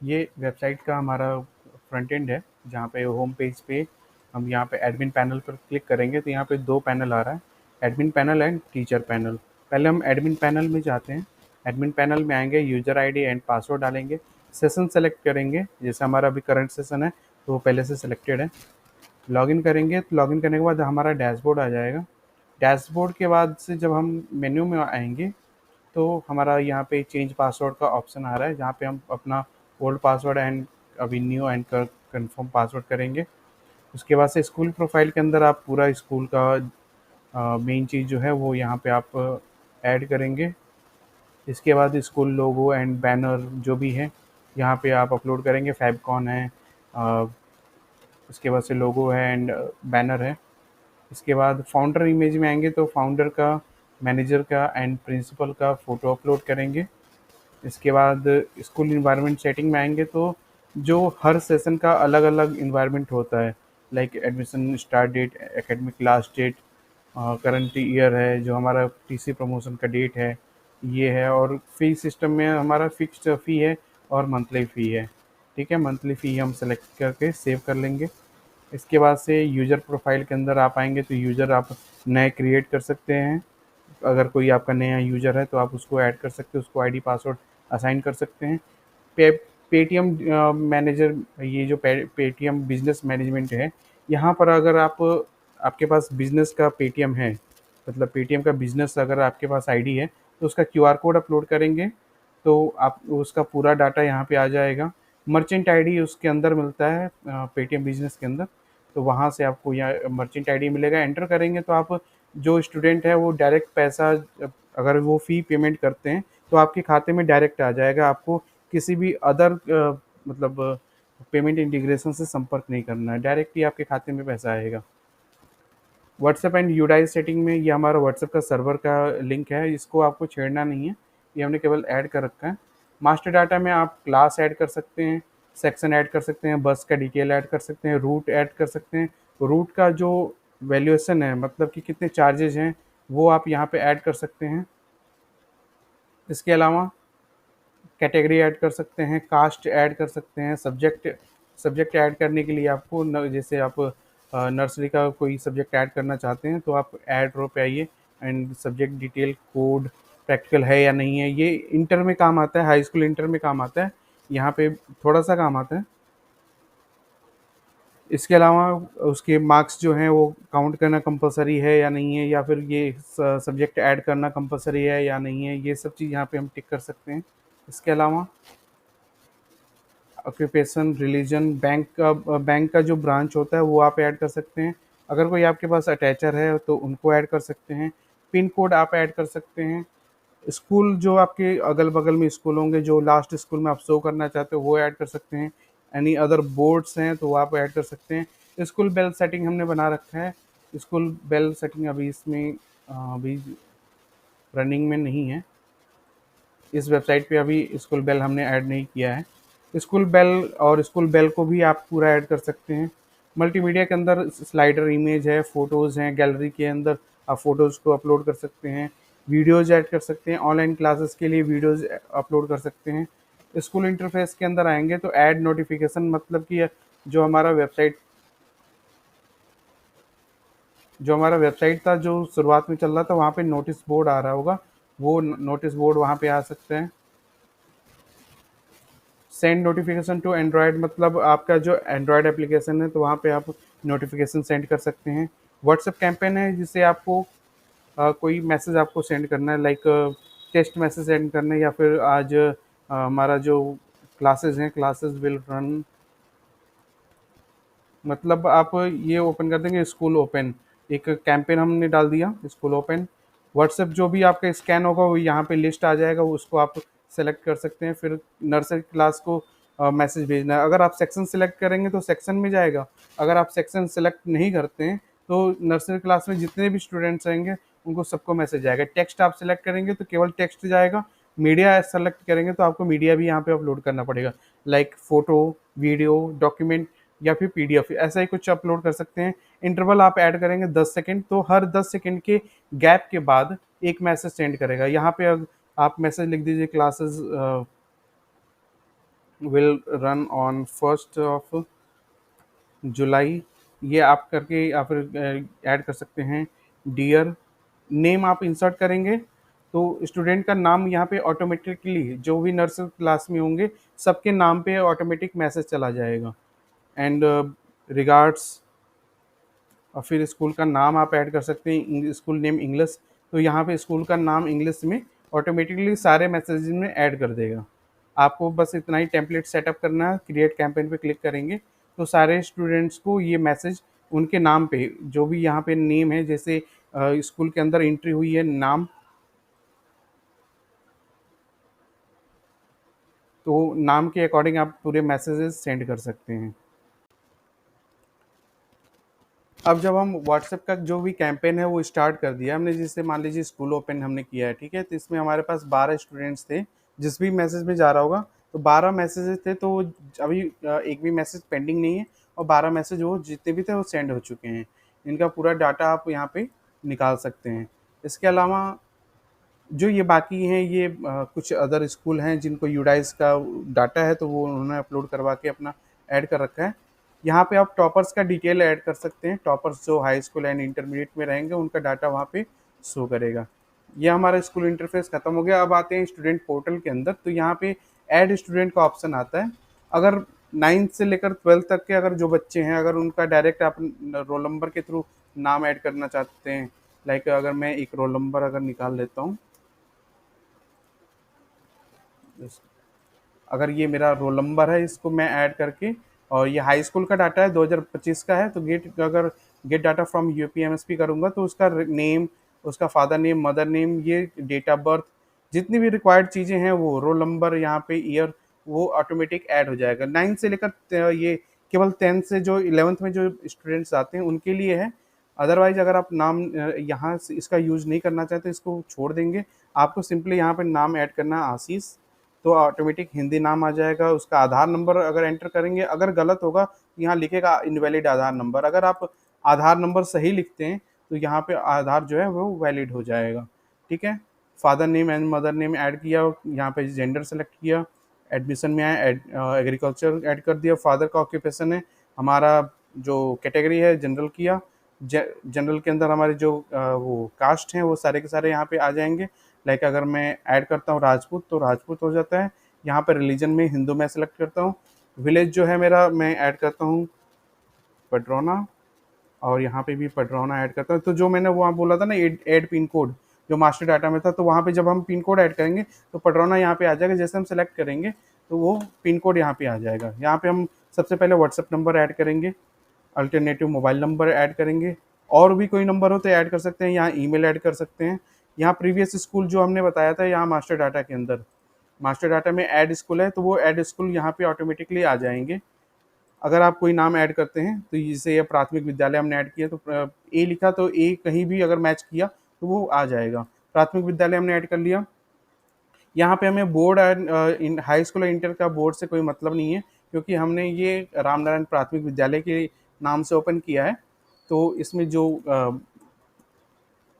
ये वेबसाइट का हमारा फ्रंट एंड है, जहाँ पे होम पेज पे हम यहाँ पे एडमिन पैनल पर क्लिक करेंगे तो यहाँ पे 2 पैनल आ रहा है, admin panel and teacher panel. पहले हम एडमिन पैनल में जाते हैं। एडमिन पैनल में आएँगे, यूज़र आईडी एंड पासवर्ड डालेंगे, सेशन सेलेक्ट करेंगे, जैसे हमारा अभी करंट सेशन है तो वो पहले से सिलेक्टेड है। लॉगिन करेंगे तो लॉगिन करने के बाद हमारा डैशबोर्ड आ जाएगा। डैशबोर्ड के बाद से जब हम मेन्यू में आएँगे तो हमारा यहाँ पे चेंज पासवर्ड का ऑप्शन आ रहा है, जहाँ पे हम अपना ओल्ड पासवर्ड एंड अभी न्यू एंड कंफर्म पासवर्ड करेंगे। उसके बाद से स्कूल प्रोफाइल के अंदर आप पूरा स्कूल का मेन चीज़ जो है वो यहाँ पे आप ऐड करेंगे। इसके बाद स्कूल लोगो एंड बैनर जो भी है यहाँ पे आप अपलोड करेंगे। फैबकॉन है, उसके बाद से लोगो है एंड बैनर है। इसके बाद फाउंडर इमेज में आएंगे तो फाउंडर का, मैनेजर का एंड प्रिंसिपल का फ़ोटो अपलोड करेंगे। इसके बाद स्कूल इन्वायरमेंट सेटिंग में आएँगे तो जो हर सेशन का अलग-अलग इन्वायरमेंट होता है, like admission start date, academic last date, current year है, जो हमारा टीसी प्रमोशन का डेट है, ये है। और फ़ी सिस्टम में हमारा फ़िक्स्ड फ़ी है और मंथली फ़ी है। ठीक है, मंथली फ़ी हम सेलेक्ट करके सेव कर लेंगे। इसके बाद से यूज़र प्रोफाइल के अंदर आप आएँगे तो यूज़र आप नए क्रिएट कर सकते हैं। अगर कोई आपका नया यूज़र है तो आप उसको ऐड कर सकते हो, उसको आईडी पासवर्ड असाइन कर सकते हैं। पे पेटीएम मैनेजर, ये जो पेटीएम बिजनेस मैनेजमेंट है, यहाँ पर अगर आप, आपके पास बिजनेस का पेटीएम है, मतलब पेटीएम का बिजनेस अगर आपके पास आईडी है तो उसका क्यूआर कोड अपलोड करेंगे तो आप उसका पूरा डाटा यहाँ पे आ जाएगा। मर्चेंट आईडी उसके अंदर मिलता है, पेटीएम बिजनेस के अंदर, तो वहाँ से आपको यहाँ मर्चेंट आईडी मिलेगा। एंटर करेंगे तो आप, जो स्टूडेंट है वो डायरेक्ट पैसा, अगर वो फ़ी पेमेंट करते हैं तो आपके खाते में डायरेक्ट आ जाएगा। आपको किसी भी अदर मतलब पेमेंट इंटीग्रेशन से संपर्क नहीं करना है, डायरेक्ट ही आपके खाते में पैसा आएगा। व्हाट्सएप एंड यूडाइस सेटिंग में, ये हमारा व्हाट्सएप का सर्वर का लिंक है, इसको आपको छेड़ना नहीं है, ये हमने केवल ऐड कर रखा है। मास्टर डाटा में आप क्लास ऐड कर सकते हैं, सेक्शन ऐड कर सकते हैं, बस का डिटेल ऐड कर सकते हैं, रूट ऐड कर सकते हैं। रूट का जो वैल्यूएशन है, मतलब कि कितने चार्जेज हैं, वो आप यहाँ पे ऐड कर सकते हैं। इसके अलावा कैटेगरी ऐड कर सकते हैं, कास्ट ऐड कर सकते हैं, सब्जेक्ट, सब्जेक्ट ऐड करने के लिए आपको जैसे आप नर्सरी का कोई सब्जेक्ट ऐड करना चाहते हैं तो आप ऐड रो पे आइए and subject detail code practical है या नहीं है, ये इंटर में काम आता है, हाई स्कूल इंटर में काम आता है, यहाँ पे थोड़ा सा काम आता है। इसके अलावा उसके मार्क्स जो हैं वो काउंट करना कंपलसरी है या नहीं है, या फिर ये सब्जेक्ट ऐड करना कंपलसरी है या नहीं है, ये सब चीज़ यहाँ पे हम टिक कर सकते हैं। इसके अलावा ऑक्यूपेशन, रिलीजन, बैंक का जो ब्रांच होता है वो आप ऐड कर सकते हैं। अगर कोई आपके पास अटैचर है तो उनको ऐड कर सकते हैं। पिन कोड आप ऐड कर सकते हैं। स्कूल जो आपके अगल-बगल में स्कूल होंगे, जो लास्ट स्कूल में आप शो करना चाहते हो वो ऐड कर सकते हैं। एनी अदर बोर्ड्स हैं तो वो आप ऐड कर सकते हैं। स्कूल बेल सेटिंग हमने बना रखा है। स्कूल बेल सेटिंग अभी इसमें अभी रनिंग में नहीं है। इस वेबसाइट पे अभी स्कूल बेल हमने ऐड नहीं किया है। स्कूल बेल, और स्कूल बेल को भी आप पूरा ऐड कर सकते हैं। मल्टीमीडिया के अंदर स्लाइडर इमेज है, फ़ोटोज़ हैं, गैलरी के अंदर आप फ़ोटोज़ को अपलोड कर सकते हैं, वीडियोज़ ऐड कर सकते हैं, ऑनलाइन क्लासेस के लिए वीडियोज़ अपलोड कर सकते हैं। स्कूल इंटरफेस के अंदर आएँगे तो ऐड नोटिफ़िकेशन, मतलब कि जो हमारा वेबसाइट जो हमारा वेबसाइट था, जो शुरुआत में चल रहा था, वहाँ पे नोटिस बोर्ड आ रहा होगा, वो नोटिस बोर्ड वहाँ पे आ सकते हैं। सेंड नोटिफिकेशन टू एंड्रॉयड, मतलब आपका जो एंड्रॉयड एप्लीकेशन है तो वहाँ पे आप नोटिफिकेशन सेंड कर सकते हैं। व्हाट्सएप कैंपेन है, जिससे आपको कोई मैसेज आपको सेंड करना है, लाइक टेस्ट मैसेज सेंड करना है, या फिर आज हमारा जो क्लासेस हैं, क्लासेस विल रन, मतलब आप ये ओपन कर देंगे स्कूल ओपन, एक कैंपेन हमने डाल दिया स्कूल ओपन। व्हाट्सएप जो भी आपका स्कैन होगा वो यहाँ पे लिस्ट आ जाएगा, उसको आप सेलेक्ट कर सकते हैं। फिर नर्सरी क्लास को मैसेज भेजना है, अगर आप सेक्शन सेलेक्ट करेंगे तो सेक्शन में जाएगा। अगर आप सेक्शन सेलेक्ट नहीं करते हैं तो नर्सरी क्लास में जितने भी स्टूडेंट्स रहेंगे उनको सबको मैसेज आएगा। टेक्स्ट आप सेलेक्ट करेंगे तो केवल टेक्स्ट जाएगा। मीडिया सेलेक्ट करेंगे तो आपको मीडिया भी यहाँ पे अपलोड करना पड़ेगा, लाइक फ़ोटो, वीडियो, डॉक्यूमेंट या फिर पीडीएफ, ऐसा ही कुछ अपलोड कर सकते हैं। इंटरवल आप ऐड करेंगे 10 सेकंड, तो हर 10 सेकंड के गैप के बाद एक मैसेज सेंड करेगा। यहाँ पे अब आप मैसेज लिख दीजिए, क्लासेस विल रन ऑन 1 जुलाई। ये आप करके या फिर ऐड कर सकते हैं। डियर नेम आप इंसर्ट करेंगे तो स्टूडेंट का नाम यहाँ पे ऑटोमेटिकली जो भी नर्सरी क्लास में होंगे सबके नाम पे ऑटोमेटिक मैसेज चला जाएगा। एंड रिगार्ड्स, और फिर स्कूल का नाम आप ऐड कर सकते हैं, स्कूल नेम इंग्लिश। तो यहाँ पे स्कूल का नाम इंग्लिश में ऑटोमेटिकली सारे मैसेजेस में ऐड कर देगा। आपको बस इतना ही टेम्पलेट सेटअप करना है, क्रिएट कैंपेन पे क्लिक करेंगे तो सारे स्टूडेंट्स को ये मैसेज उनके नाम पे जो भी यहाँ पे नेम है, जैसे स्कूल के अंदर एंट्री हुई है नाम, तो नाम के अकॉर्डिंग आप पूरे मैसेजेस सेंड कर सकते हैं। अब जब हम व्हाट्सएप का जो भी कैंपेन है वो स्टार्ट कर दिया हमने, जिससे मान लीजिए स्कूल ओपन हमने किया है, ठीक है, तो इसमें हमारे पास 12 स्टूडेंट्स थे। जिस भी मैसेज में जा रहा होगा तो 12 मैसेजेस थे, तो अभी एक भी मैसेज पेंडिंग नहीं है, और 12 मैसेज वो जितने भी थे वो सेंड हो चुके हैं। इनका पूरा डाटा आप यहाँ पे निकाल सकते हैं। इसके अलावा जो ये बाकी हैं ये कुछ अदर स्कूल हैं जिनको यूडाइस का डाटा है तो वो उन्होंने अपलोड करवा के अपना ऐड कर रखा है। यहाँ पे आप टॉपर्स का डिटेल ऐड कर सकते हैं। टॉपर्स जो हाई स्कूल एंड इंटरमीडिएट में रहेंगे उनका डाटा वहाँ पे शो करेगा। ये हमारा स्कूल इंटरफेस खत्म हो गया। अब आते हैं स्टूडेंट पोर्टल के अंदर, तो यहाँ पे ऐड स्टूडेंट का ऑप्शन आता है। अगर 9th से लेकर 12th तक के अगर जो बच्चे हैं, अगर उनका डायरेक्ट आप रोल नंबर के थ्रू नाम ऐड करना चाहते हैं, लाइक अगर मैं एक रोल नंबर अगर निकाल लेता हूँ, अगर ये मेरा रोल नंबर है इसको मैं ऐड करके, और ये हाई स्कूल का डाटा है 2025 का है, तो अगर गेट डाटा फ्रॉम यूपीएमएसपी करूँगा तो उसका नेम, उसका फादर नेम, मदर नेम, ये डेट ऑफ बर्थ, जितनी भी रिक्वायर्ड चीज़ें हैं वो रोल नंबर, यहाँ पे ईयर, वो ऑटोमेटिक ऐड हो जाएगा। 9 से लेकर ये केवल 10 से जो 11th में जो स्टूडेंट्स आते हैं उनके लिए है। अदरवाइज अगर आप नाम यहाँ से इसका यूज़ नहीं करना चाहते, इसको छोड़ देंगे, आपको सिंपली यहाँ पे नाम ऐड करना है आशीष, तो ऑटोमेटिक हिंदी नाम आ जाएगा। उसका आधार नंबर अगर एंटर करेंगे, अगर गलत होगा तो यहाँ लिखेगा इनवैलिड आधार नंबर। अगर आप आधार नंबर सही लिखते हैं तो यहाँ पे आधार जो है वो वैलिड हो जाएगा, ठीक है। Father name and mother name add किया, यहाँ पे जेंडर सेलेक्ट किया, एडमिशन में आया, एग्रीकल्चर ऐड कर दिया, फादर का ऑक्यूपेशन है, हमारा जो कैटेगरी है जनरल किया, जनरल के अंदर हमारे जो वो कास्ट हैं वो सारे के सारे यहाँ पे आ जाएंगे। लाइक अगर मैं ऐड करता हूँ राजपूत तो राजपूत हो जाता है। यहाँ पर रिलीजन में हिंदू मैं सेलेक्ट करता हूँ। विलेज जो है मेरा मैं ऐड करता हूँ पडरौना, और यहाँ पे भी पडरौना ऐड करता हूँ। तो जो मैंने वहाँ बोला था ना ऐड पिन कोड, जो मास्टर डाटा में था, तो वहाँ पे जब हम पिन कोड ऐड करेंगे तो पडरौना यहाँ पे आ जाएगा। जैसे हम सेलेक्ट करेंगे तो वो पिन कोड यहाँ पे आ जाएगा। यहाँ पे हम सबसे पहले व्हाट्सएप नंबर ऐड करेंगे, अल्टरनेटिव मोबाइल नंबर ऐड करेंगे, और भी कोई नंबर हो तो ऐड कर सकते हैं। यहाँ ईमेल ऐड कर सकते हैं। यहाँ प्रीवियस स्कूल जो हमने बताया था, यहाँ मास्टर डाटा के अंदर, मास्टर डाटा में ऐड स्कूल है तो वो ऐड स्कूल यहाँ पे ऑटोमेटिकली आ जाएंगे। अगर आप कोई नाम ऐड करते हैं तो जैसे ये प्राथमिक विद्यालय हमने ऐड किया तो ए लिखा तो ए कहीं भी अगर मैच किया तो वो आ जाएगा। प्राथमिक विद्यालय हमने ऐड कर लिया। यहाँ पे हमें बोर्ड एंड हाई स्कूल और इंटर का बोर्ड से कोई मतलब नहीं है, क्योंकि हमने ये रामनारायण प्राथमिक विद्यालय के नाम से ओपन किया है। तो इसमें जो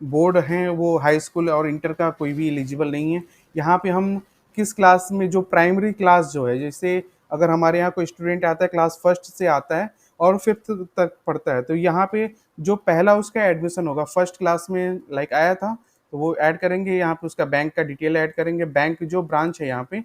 बोर्ड हैं वो हाई स्कूल और इंटर का कोई भी एलिजिबल नहीं है। यहाँ पे हम किस क्लास में, जो प्राइमरी क्लास जो है, जैसे अगर हमारे यहाँ कोई स्टूडेंट आता है क्लास फर्स्ट से आता है और फिफ्थ तक पढ़ता है, तो यहाँ पे जो पहला उसका एडमिशन होगा फर्स्ट क्लास में लाइक आया था तो वो ऐड करेंगे। यहाँ पे उसका बैंक का डिटेल ऐड करेंगे, बैंक जो ब्रांच है यहाँ पे,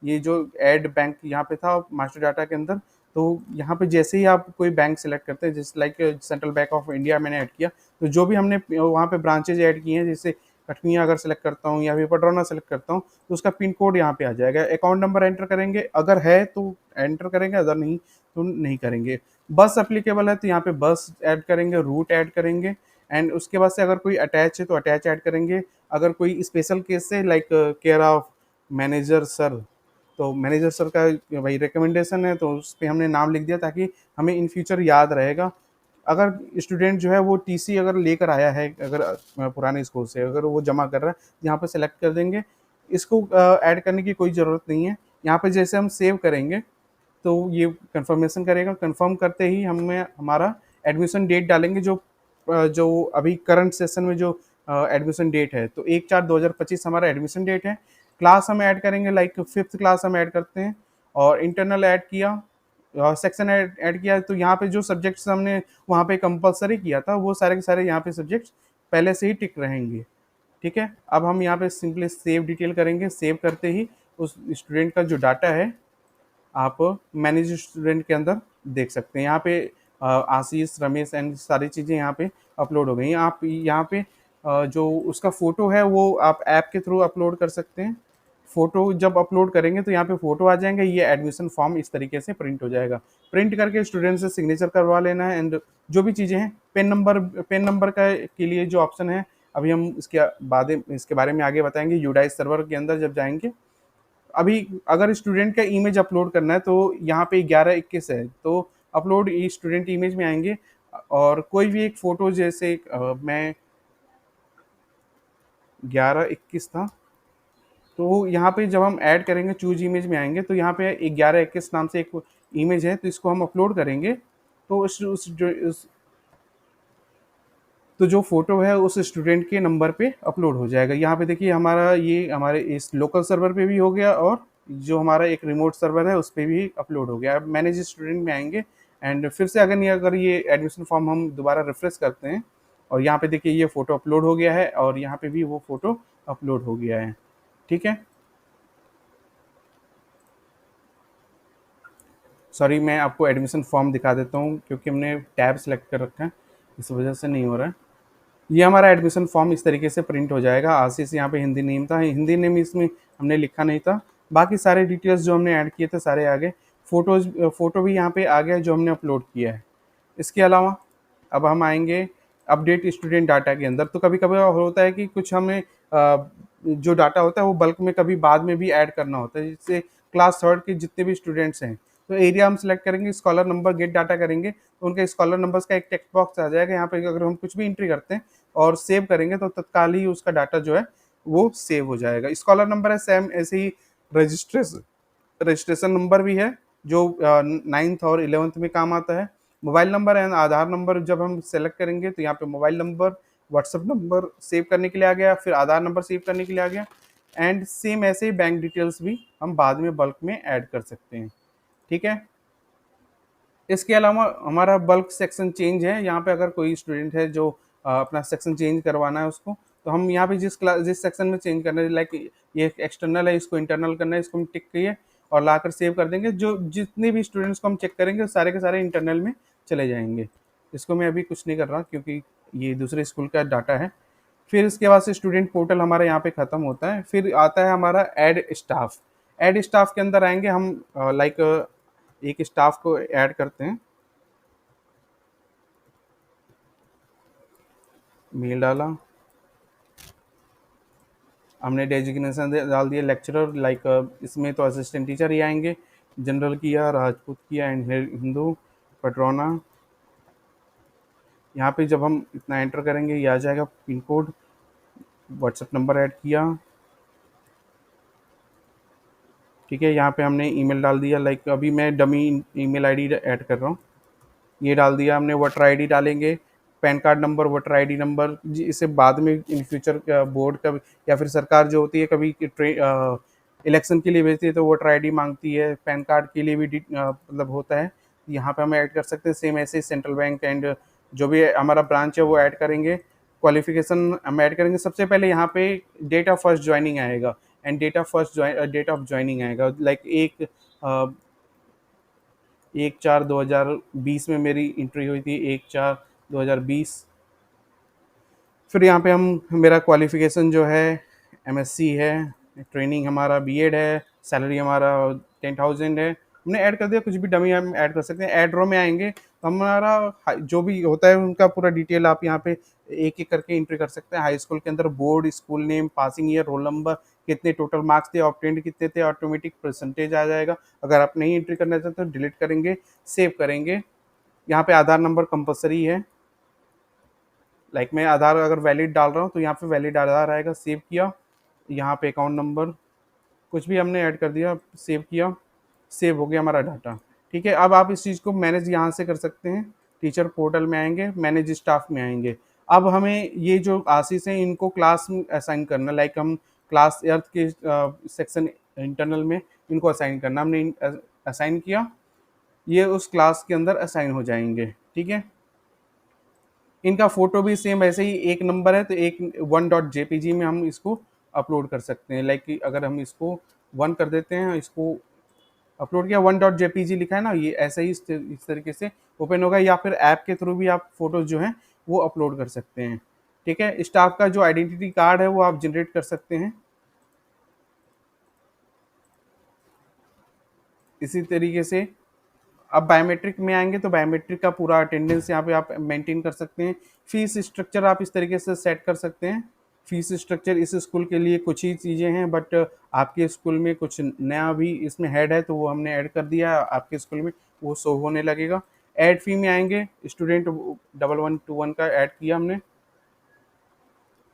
ये जो ऐड बैंक यहाँ पे था मास्टर डाटा के अंदर, तो यहाँ पे जैसे ही आप कोई बैंक सेलेक्ट करते हैं, जैसे like central bank of India मैंने ऐड किया, तो जो भी हमने वहाँ पे ब्रांचेज ऐड किए हैं, जैसे कटमिया अगर सेलेक्ट करता हूँ या फिर पडरौना सेलेक्ट करता हूँ तो उसका पिन कोड यहाँ पे आ जाएगा। अकाउंट नंबर एंटर करेंगे, अगर है तो एंटर करेंगे, अगर नहीं तो नहीं करेंगे। बस अप्लीकेबल है तो यहाँ पे बस ऐड करेंगे, रूट ऐड करेंगे, एंड उसके बाद से अगर कोई अटैच है तो अटैच ऐड करेंगे। अगर कोई स्पेशल केस है like care of manager sir, तो मैनेजर सर का भाई रिकमेंडेशन है तो उस पर हमने नाम लिख दिया ताकि हमें इन फ्यूचर याद रहेगा। अगर स्टूडेंट जो है वो टीसी अगर लेकर आया है, अगर पुराने स्कूल से अगर वो जमा कर रहा है, यहाँ पे सेलेक्ट कर देंगे। इसको ऐड करने की कोई ज़रूरत नहीं है। यहाँ पे जैसे हम सेव करेंगे तो ये कंफर्मेशन करेगा, कंफर्म करते ही हमें हमारा एडमिशन डेट डालेंगे, जो अभी करंट सेशन में जो एडमिशन डेट है, तो 1/4/2025 हमारा एडमिशन डेट है। क्लास हम ऐड करेंगे, लाइक फिफ्थ क्लास हम ऐड करते हैं, और इंटरनल ऐड किया, सेक्शन ऐड किया, तो यहाँ पे जो सब्जेक्ट्स हमने वहाँ पे कंपलसरी किया था वो सारे के सारे यहाँ पे सब्जेक्ट्स पहले से ही टिक रहेंगे। ठीक है, अब हम यहाँ पे सिंपली सेव डिटेल करेंगे। सेव करते ही उस स्टूडेंट का जो डाटा है आप मैनेज स्टूडेंट के अंदर देख सकते हैं। यहाँ पे आशीष, रमेश एंड सारी चीज़ें यहाँ पे अपलोड हो गई हैं। आप यहाँ पे जो उसका फ़ोटो है वो आप ऐप के थ्रू अपलोड कर सकते हैं। फ़ोटो जब अपलोड करेंगे तो यहाँ पे फ़ोटो आ जाएंगे, ये एडमिशन फॉर्म इस तरीके से प्रिंट हो जाएगा। प्रिंट करके स्टूडेंट से सिग्नेचर करवा लेना है एंड जो भी चीज़ें हैं, पेन नंबर का के लिए जो ऑप्शन है, अभी हम इसके बारे में आगे बताएंगे। यूडाइस सर्वर के अंदर जब जाएंगे, अभी अगर स्टूडेंट का इमेज अपलोड करना है तो यहाँ पे 11-21 है, तो अपलोड स्टूडेंट इमेज में आएंगे और कोई भी एक फ़ोटो, जैसे मैं 11-21 था, तो यहाँ पे जब हम ऐड करेंगे चूज इमेज में आएंगे तो यहाँ पे 11-21 नाम से एक इमेज है, तो इसको हम अपलोड करेंगे तो तो जो फोटो है उस स्टूडेंट के नंबर पे अपलोड हो जाएगा। यहाँ पे देखिए हमारा ये हमारे इस लोकल सर्वर पे भी हो गया और जो हमारा एक रिमोट सर्वर है उस पर भी अपलोड हो गया। अब मैनेज स्टूडेंट में आएंगे एंड फिर से अगर ये एडमिशन फॉर्म हम दोबारा रिफ्रेश करते हैं और यहाँ पे देखिए ये फ़ोटो अपलोड हो गया है और यहाँ पे भी वो फ़ोटो अपलोड हो गया है। ठीक है, सॉरी मैं आपको एडमिशन फॉर्म दिखा देता हूँ क्योंकि हमने टैब सेलेक्ट कर रखा है, इस वजह से नहीं हो रहा है। ये हमारा एडमिशन फॉर्म इस तरीके से प्रिंट हो जाएगा। आशीष यहाँ पे हिंदी नेम था, हिंदी नेम इसमें हमने लिखा नहीं था। बाकी सारे डिटेल्स जो हमने ऐड किए थे सारे आ गए। फ़ोटो भी यहाँ पे आ गया जो हमने अपलोड किया है। इसके अलावा अब हम आएंगे अपडेट स्टूडेंट डाटा के अंदर। तो कभी कभी होता है कि कुछ हमें जो डाटा होता है वो बल्क में कभी बाद में भी ऐड करना होता है, जिससे क्लास थर्ड के जितने भी स्टूडेंट्स हैं, तो एरिया हम सिलेक्ट करेंगे, स्कॉलर नंबर गेट डाटा करेंगे तो उनके स्कॉलर नंबर्स का एक टेक्स्ट बॉक्स आ जाएगा। यहाँ पे अगर हम कुछ भी एंट्री करते हैं और सेव करेंगे तो तत्काल ही उसका डाटा जो है वो सेव हो जाएगा। स्कॉलर नंबर है सेम ऐसे ही, रजिस्ट्रेशन रजिस्ट्रेशन नंबर भी है जो 9th और 11th में काम आता है। Mobile number and Aadhaar number जब हम सेलेक्ट करेंगे तो यहाँ पे mobile number, WhatsApp number save करने के लिए आ गया, फिर आधार नंबर सेव करने के लिए आ गया एंड सेम ऐसे ही बैंक डिटेल्स भी हम बाद में बल्क में ऐड कर सकते हैं। ठीक है, इसके अलावा हमारा बल्क सेक्शन चेंज है। यहाँ पे अगर कोई स्टूडेंट है जो अपना सेक्शन चेंज करवाना है उसको, तो हम यहाँ पे जिस सेक्शन में चेंज करना है, लाइक ये एक्सटर्नल है इसको इंटरनल करना है, इसको हम टिक करिए और लाकर सेव कर देंगे। जो जितने भी स्टूडेंट्स को हम चेक करेंगे सारे के सारे इंटरनल में चले जाएंगे। इसको मैं अभी कुछ नहीं कर रहा क्योंकि ये दूसरे स्कूल का डाटा है। फिर इसके बाद से स्टूडेंट पोर्टल हमारा यहाँ पे ख़त्म होता है। फिर आता है हमारा ऐड स्टाफ। ऐड स्टाफ के अंदर आएंगे हम, लाइक एक स्टाफ को ऐड करते हैं। मेल डाला, हमने डेजिग्नेशन डाल दिया लेक्चरर, लाइक इसमें तो असिस्टेंट टीचर ही आएंगे। जनरल किया, राजपूत किया एंड हिंदू, पटरौना। यहाँ पे जब हम इतना एंटर करेंगे ये आ जाएगा pin code. WhatsApp number add किया। ठीक है, यहाँ पे हमने ईमेल डाल दिया, लाइक अभी मैं डमी ईमेल आईडी ऐड कर रहा हूँ, ये डाल दिया हमने। वोटर आईडी डालेंगे, PAN card number, voter ID number जी, इसे बाद में इन फ्यूचर बोर्ड का या फिर सरकार जो होती है कभी इलेक्शन के लिए भेजती है तो वोटर आईडी मांगती है, पैन कार्ड के लिए भी मतलब होता है, यहाँ पे हम ऐड कर सकते हैं। सेम ऐसे सेंट्रल बैंक एंड जो भी हमारा ब्रांच है वो ऐड करेंगे। क्वालिफिकेशन हम ऐड करेंगे। सबसे पहले यहाँ पे डेट ऑफ फर्स्ट ज्वाइनिंग आएगा एंड डेट ऑफ ज्वाइनिंग आएगा, लाइक 1/4/2020 में मेरी एंट्री हुई थी, 1/4/2020। फिर यहाँ पे हम मेरा क्वालिफिकेशन जो है एमएससी है, ट्रेनिंग हमारा बीएड है, सैलरी हमारा 10,000 है, हमने ऐड कर दिया। कुछ भी डमी हम ऐड कर सकते हैं। ऐड रो में आएंगे तो हमारा जो भी होता है उनका पूरा डिटेल आप यहाँ पे एक एक करके एंट्री कर सकते हैं। हाई स्कूल के अंदर board, school name, passing year, roll number, कितने टोटल मार्क्स थे, ऑब्टेंड कितने थे, ऑटोमेटिक परसेंटेज आ जाएगा। अगर आप नहीं एंट्री करना चाहते तो डिलीट करेंगे, सेव करेंगे। यहाँ पे आधार नंबर कंपलसरी है, लाइक मैं आधार अगर वैलिड डाल रहा हूँ तो यहाँ पे वैलिड आधार आएगा। सेव किया, यहाँ पे अकाउंट नंबर कुछ भी हमने ऐड कर दिया, सेव किया, सेव हो गया हमारा डाटा। ठीक है, अब आप इस चीज़ को मैनेज यहाँ से कर सकते हैं। टीचर पोर्टल में आएंगे, मैनेज स्टाफ में आएंगे। अब हमें ये जो आशीष हैं इनको क्लास में असाइन करना, लाइक हम क्लास एर्थ के सेक्शन इंटरनल में इनको असाइन करना, हमने असाइन किया, ये उस क्लास के अंदर असाइन हो जाएंगे। ठीक है, इनका फोटो भी सेम ऐसे ही एक नंबर है तो एक 1.jpg में हम इसको अपलोड कर सकते हैं। लाइक कि अगर हम इसको 1 कर देते हैं, इसको अपलोड किया, 1.jpg लिखा है ना, ये ऐसे ही इस तरीके से ओपन होगा, या फिर ऐप के थ्रू भी आप फोटोज जो हैं वो अपलोड कर सकते हैं। ठीक है, स्टाफ का जो आइडेंटिटी कार्ड है वो आप जनरेट कर सकते हैं। इसी तरीके से अब बायोमेट्रिक में आएंगे तो बायोमेट्रिक का पूरा अटेंडेंस यहाँ पे आप मेंटेन कर सकते हैं। फीस स्ट्रक्चर आप इस तरीके से सेट कर सकते हैं। फीस स्ट्रक्चर इस स्कूल के लिए कुछ ही चीज़ें हैं, बट आपके स्कूल में कुछ नया भी इसमें हेड है तो वो हमने ऐड कर दिया है आपके स्कूल में, वो शो होने लगेगा। ऐड फी में आएंगे, स्टूडेंट 1121 का ऐड किया हमने,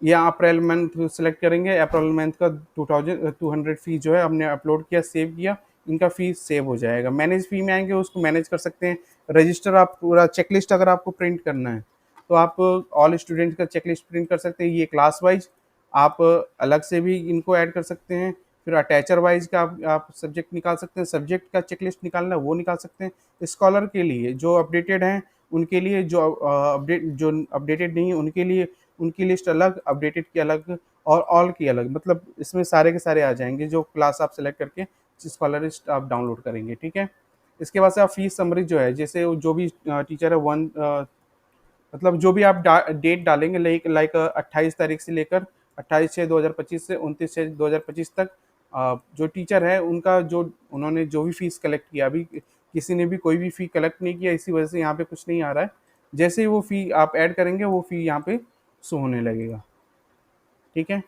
या अप्रैल मंथ सेलेक्ट करेंगे, अप्रैल मंथ का 2200 फी जो है हमने अपलोड किया, सेव किया, इनका फी सेव हो जाएगा। मैनेज फी में आएंगे, उसको मैनेज कर सकते हैं। रजिस्टर आप पूरा चेकलिस्ट अगर आपको प्रिंट करना है तो आप ऑल स्टूडेंट्स का चेकलिस्ट प्रिंट कर सकते हैं, ये क्लास वाइज। आप अलग से भी इनको ऐड कर सकते हैं। फिर अटैचर वाइज का आप सब्जेक्ट निकाल सकते हैं, सब्जेक्ट का चेकलिस्ट निकालना है वो निकाल सकते हैं। स्कॉलर के लिए जो अपडेटेड हैं उनके लिए, जो अपडेटेड नहीं है उनके लिए उनकी लिस्ट अलग, अपडेटेड की अलग, और ऑल की अलग, मतलब इसमें सारे के सारे आ जाएंगे जो क्लास आप सेलेक्ट करके स्कॉलर लिस्ट आप डाउनलोड करेंगे। ठीक है, इसके बाद से आप फीस समरी जो है, जैसे जो भी टीचर है मतलब जो भी आप डेट डालेंगे, लाइक 28 तारीख से लेकर 28/6/2025 से 29/6/2025 तक जो टीचर है उनका जो उन्होंने जो भी फीस कलेक्ट किया, अभी किसी ने भी कोई भी फी कलेक्ट नहीं किया, इसी वजह से यहाँ पे कुछ नहीं आ रहा है। जैसे ही वो फी आप ऐड करेंगे वो फी यहाँ पे शो होने लगेगा। ठीक है,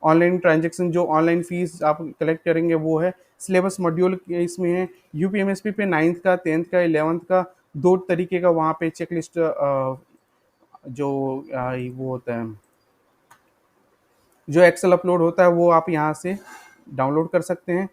ऑनलाइन ट्रांजेक्शन जो ऑनलाइन फीस आप कलेक्ट करेंगे वो है। सिलेबस मॉड्यूल इसमें है, यूपीएमएसपी पे 9th का, 10th का, 11th का, दो तरीके का वहाँ पे चेकलिस्ट जो वो होता है, जो एक्सेल अपलोड होता है वो आप यहाँ से डाउनलोड कर सकते हैं।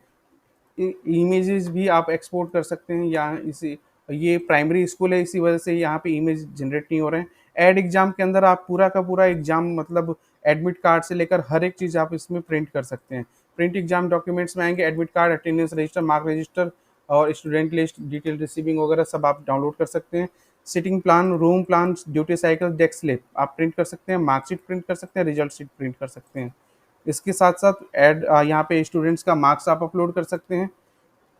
इमेजेस भी आप एक्सपोर्ट कर सकते हैं, या इसी, ये प्राइमरी स्कूल है इसी वजह से यहाँ पे इमेज जनरेट नहीं हो रहे हैं। एड एग्जाम के अंदर आप पूरा का पूरा एग्जाम, मतलब एडमिट कार्ड से लेकर हर एक चीज़ आप इसमें प्रिंट कर सकते हैं। प्रिंट एग्जाम डॉक्यूमेंट्स में आएंगे, admit card, attendance register, mark register और स्टूडेंट लिस्ट, डिटेल रिसीविंग वगैरह सब आप डाउनलोड कर सकते हैं। Sitting plan, room plan, duty cycle, desk slip आप प्रिंट कर सकते हैं, मार्कशीट प्रिंट कर सकते हैं, रिजल्ट शीट प्रिंट कर सकते हैं। इसके साथ साथ ऐड यहाँ पे स्टूडेंट्स का मार्क्स आप अपलोड कर सकते हैं।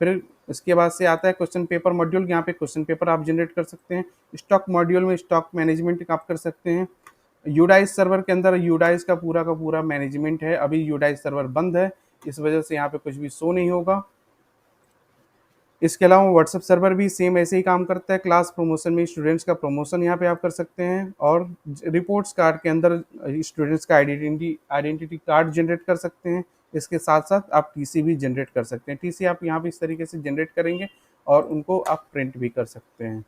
फिर इसके बाद से आता है क्वेश्चन पेपर मॉड्यूल, यहाँ पे क्वेश्चन पेपर आप जनरेट कर सकते हैं। स्टॉक मॉड्यूल में स्टॉक मैनेजमेंट आप कर सकते हैं। यूडाइज सर्वर के अंदर यूडाइज का पूरा मैनेजमेंट है। अभी यूडाइज सर्वर बंद है, इस वजह से यहाँ पे कुछ भी शो नहीं होगा। इसके अलावा व्हाट्सएप सर्वर भी सेम ऐसे ही काम करता है। क्लास प्रमोशन में स्टूडेंट्स का प्रमोशन यहाँ पे आप कर सकते हैं, और रिपोर्ट्स कार्ड के अंदर स्टूडेंट्स का आइडेंटिटी कार्ड जनरेट कर सकते हैं। इसके साथ साथ आप टीसी भी जनरेट कर सकते हैं। टीसी आप यहाँ पे इस तरीके से जनरेट करेंगे और उनको आप प्रिंट भी कर सकते हैं।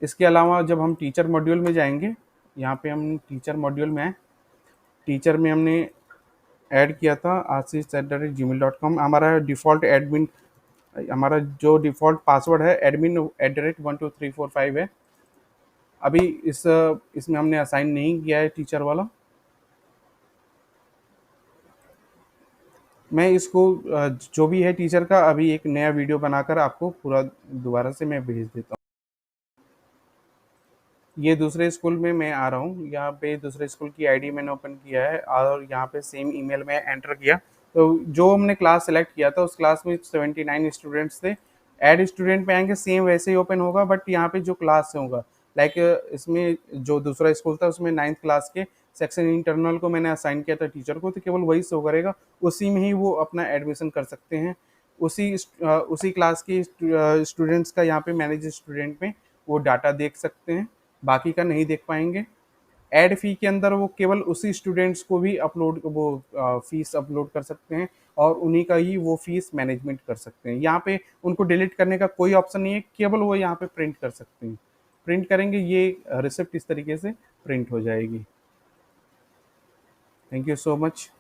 इसके अलावा जब हम टीचर मॉड्यूल में जाएंगे, यहाँ पे हम टीचर मॉड्यूल में आए, टीचर में हमने ऐड किया था asis@gmail.com। हमारा डिफ़ॉल्ट एडमिन, हमारा जो डिफ़ॉल्ट पासवर्ड है admin@12345 है। अभी इसमें हमने असाइन नहीं किया है टीचर वाला। मैं इसको जो भी है टीचर का, अभी एक नया वीडियो बनाकर आपको पूरा दोबारा से मैं भेज देता हूँ। ये दूसरे स्कूल में मैं आ रहा हूँ, यहाँ पे दूसरे स्कूल की आईडी मैंने ओपन किया है और यहाँ पे सेम ईमेल में एंटर किया। तो जो हमने क्लास सेलेक्ट किया था उस क्लास में 79 स्टूडेंट्स थे। ऐड स्टूडेंट पे आएंगे, सेम वैसे ही ओपन होगा, बट यहाँ पे जो क्लास से होगा, लाइक इसमें जो दूसरा स्कूल था उसमें 9th क्लास के सेक्शन इंटरनल को मैंने असाइन किया था टीचर को, तो केवल वही शो करेगा, उसी में ही वो अपना एडमिशन कर सकते हैं। उसी क्लास के स्टूडेंट्स का यहाँ पे मैनेज स्टूडेंट में वो डाटा देख सकते हैं, बाकी का नहीं देख पाएंगे। ऐड फी के अंदर वो केवल उसी स्टूडेंट्स को भी फीस अपलोड कर सकते हैं और उन्हीं का ही वो फीस मैनेजमेंट कर सकते हैं। यहाँ पे उनको डिलीट करने का कोई ऑप्शन नहीं है, केवल वो यहाँ पे प्रिंट कर सकते हैं। प्रिंट करेंगे, ये रिसिप्ट इस तरीके से प्रिंट हो जाएगी। Thank you so much.